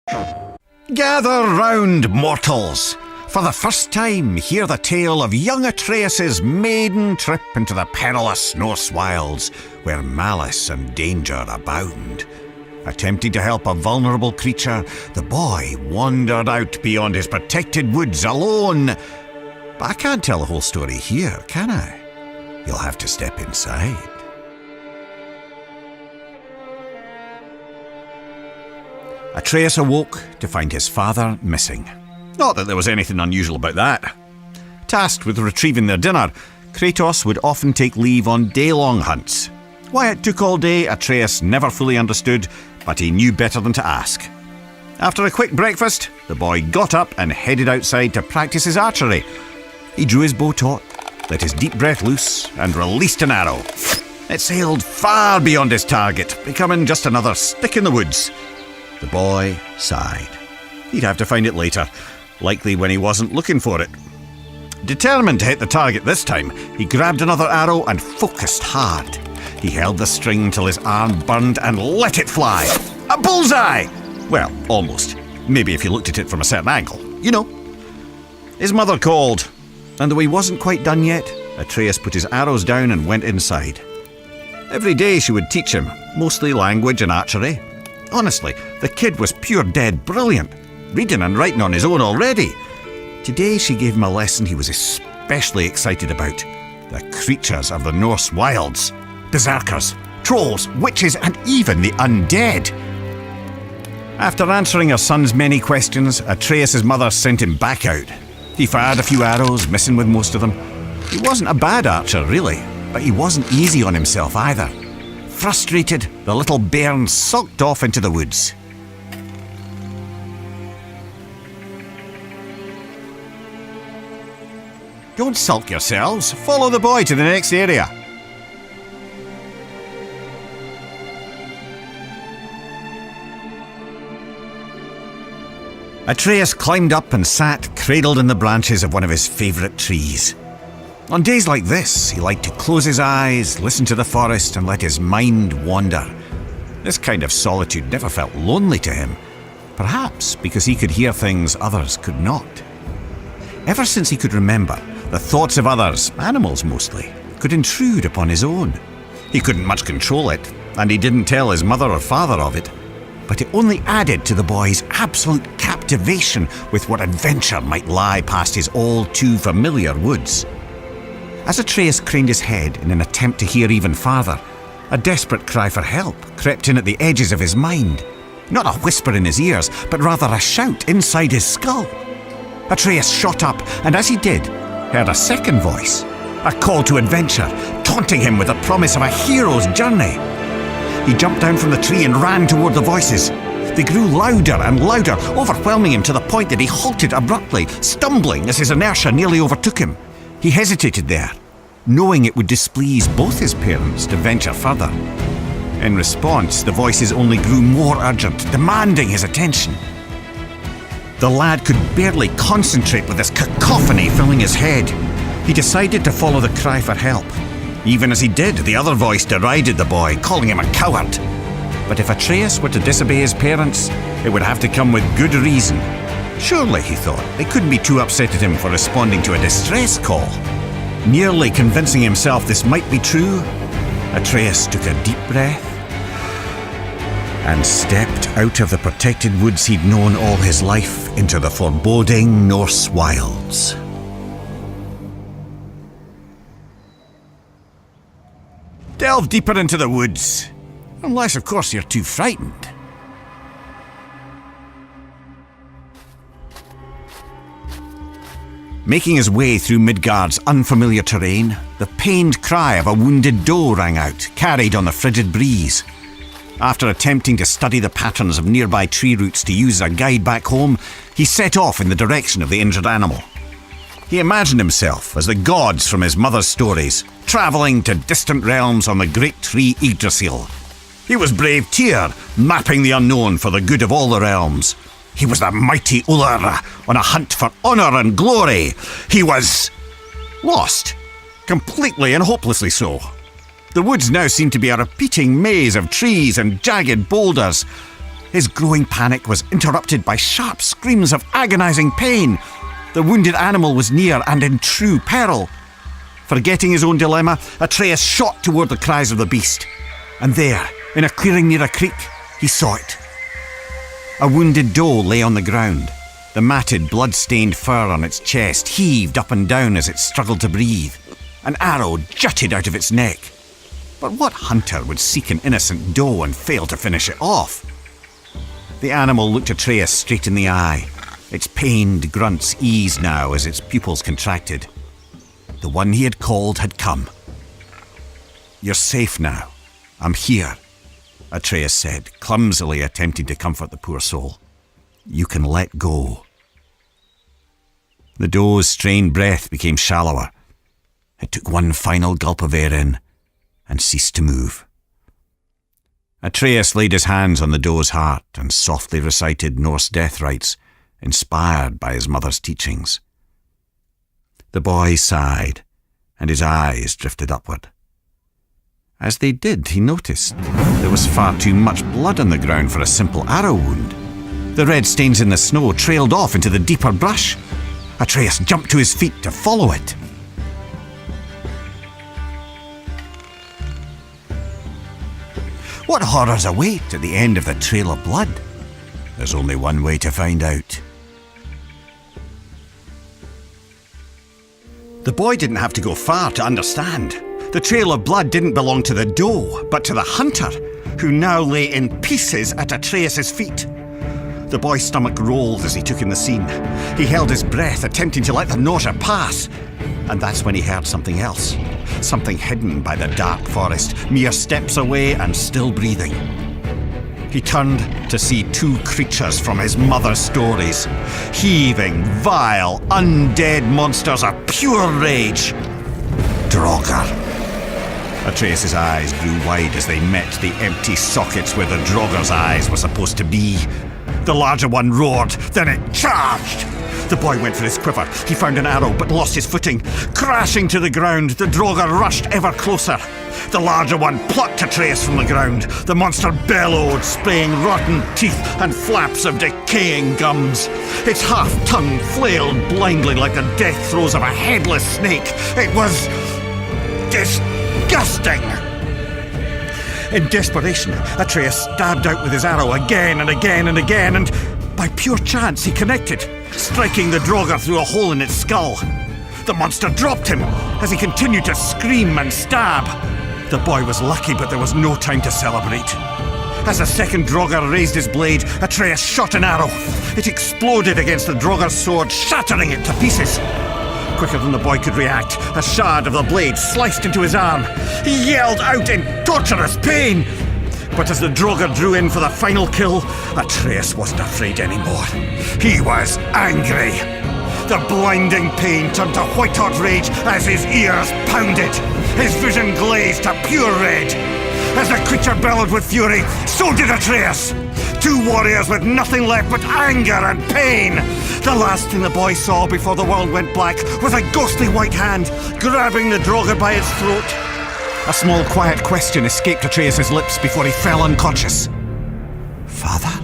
Gather round, mortals! For the first time, hear the tale of young Atreus' maiden trip into the perilous Norse wilds, where malice and danger abound. Attempting to help a vulnerable creature, the boy wandered out beyond his protected woods alone. But I can't tell the whole story here, can I? You'll have to step inside. Atreus awoke to find his father missing. Not that there was anything unusual about that. Tasked with retrieving their dinner, Kratos would often take leave on day-long hunts. Why it took all day, Atreus never fully understood, but he knew better than to ask. After a quick breakfast, the boy got up and headed outside to practice his archery. He drew his bow taut, let his deep breath loose, and released an arrow. It sailed far beyond his target, becoming just another stick in the woods. The boy sighed. He'd have to find it later, likely when he wasn't looking for it. Determined to hit the target this time, he grabbed another arrow and focused hard. He held the string till his arm burned and let it fly. A bullseye! Well, almost. Maybe if you looked at it from a certain angle. You know. His mother called, and though he wasn't quite done yet, Atreus put his arrows down and went inside. Every day she would teach him, mostly language and archery. Honestly, the kid was pure dead brilliant, reading and writing on his own already. Today she gave him a lesson he was especially excited about. The creatures of the Norse wilds. Berserkers, trolls, witches, and even the undead. After answering her son's many questions, Atreus' mother sent him back out. He fired a few arrows, missing with most of them. He wasn't a bad archer, really, but he wasn't easy on himself either. Frustrated, the little bairn sulked off into the woods. Don't sulk yourselves. Follow the boy to the next area. Atreus climbed up and sat cradled in the branches of one of his favourite trees. On days like this, he liked to close his eyes, listen to the forest, and let his mind wander. This kind of solitude never felt lonely to him, perhaps because he could hear things others could not. Ever since he could remember, the thoughts of others, animals mostly, could intrude upon his own. He couldn't much control it, and he didn't tell his mother or father of it, but it only added to the boy's absolute captivation with what adventure might lie past his all-too-familiar woods. As Atreus craned his head in an attempt to hear even farther, a desperate cry for help crept in at the edges of his mind. Not a whisper in his ears, but rather a shout inside his skull. Atreus shot up, and as he did, heard a second voice, a call to adventure, taunting him with the promise of a hero's journey. He jumped down from the tree and ran toward the voices. They grew louder and louder, overwhelming him to the point that he halted abruptly, stumbling as his inertia nearly overtook him. He hesitated there, knowing it would displease both his parents to venture further. In response, the voices only grew more urgent, demanding his attention. The lad could barely concentrate with this cacophony filling his head. He decided to follow the cry for help. Even as he did, the other voice derided the boy, calling him a coward. But if Atreus were to disobey his parents, it would have to come with good reason. Surely, he thought, they couldn't be too upset at him for responding to a distress call. Nearly convincing himself this might be true, Atreus took a deep breath and stepped out of the protected woods he'd known all his life into the foreboding Norse wilds. Delve deeper into the woods. Unless, of course, you're too frightened. Making his way through Midgard's unfamiliar terrain, the pained cry of a wounded doe rang out, carried on the frigid breeze. After attempting to study the patterns of nearby tree roots to use as a guide back home, he set off in the direction of the injured animal. He imagined himself as the gods from his mother's stories, travelling to distant realms on the great tree Yggdrasil. He was brave Tyr, mapping the unknown for the good of all the realms. He was the mighty Ullr, on a hunt for honour and glory. He was lost, completely and hopelessly so. The woods now seemed to be a repeating maze of trees and jagged boulders. His growing panic was interrupted by sharp screams of agonizing pain. The wounded animal was near and in true peril. Forgetting his own dilemma, Atreus shot toward the cries of the beast. And there, in a clearing near a creek, he saw it. A wounded doe lay on the ground. The matted, blood-stained fur on its chest heaved up and down as it struggled to breathe. An arrow jutted out of its neck. But what hunter would seek an innocent doe and fail to finish it off? The animal looked Atreus straight in the eye. Its pained grunts eased now as its pupils contracted. The one he had called had come. "You're safe now. I'm here," Atreus said, clumsily attempting to comfort the poor soul. "You can let go." The doe's strained breath became shallower. It took one final gulp of air in and ceased to move. Atreus laid his hands on the doe's heart and softly recited Norse death rites, inspired by his mother's teachings. The boy sighed, and his eyes drifted upward. As they did, he noticed there was far too much blood on the ground for a simple arrow wound. The red stains in the snow trailed off into the deeper brush. Atreus jumped to his feet to follow it. What horrors await at the end of the trail of blood? There's only one way to find out. The boy didn't have to go far to understand. The trail of blood didn't belong to the doe, but to the hunter, who now lay in pieces at Atreus' feet. The boy's stomach rolled as he took in the scene. He held his breath, attempting to let the nausea pass. And that's when he heard something else. Something hidden by the dark forest, mere steps away and still breathing. He turned to see two creatures from his mother's stories. Heaving, vile, undead monsters of pure rage. Draugr. Atreus' eyes grew wide as they met the empty sockets where the Draugr's eyes were supposed to be. The larger one roared, then it charged. The boy went for his quiver. He found an arrow, but lost his footing. Crashing to the ground, the Draugr rushed ever closer. The larger one plucked Atreus from the ground. The monster bellowed, spraying rotten teeth and flaps of decaying gums. Its half-tongue flailed blindly like the death throes of a headless snake. It was disgusting. In desperation, Atreus stabbed out with his arrow again and again and again, and by pure chance he connected, striking the Draugr through a hole in its skull. The monster dropped him as he continued to scream and stab. The boy was lucky, but there was no time to celebrate. As the second Draugr raised his blade, Atreus shot an arrow. It exploded against the Draugr's sword, shattering it to pieces. Quicker than the boy could react, a shard of the blade sliced into his arm. He yelled out in torturous pain. But as the Draugr drew in for the final kill, Atreus wasn't afraid anymore. He was angry. The blinding pain turned to white-hot rage as his ears pounded. His vision glazed to pure red. As the creature bellowed with fury, so did Atreus. Two warriors with nothing left but anger and pain. The last thing the boy saw before the world went black was a ghostly white hand grabbing the Draugr by its throat. A small, quiet question escaped Atreus' lips before he fell unconscious. "Father?"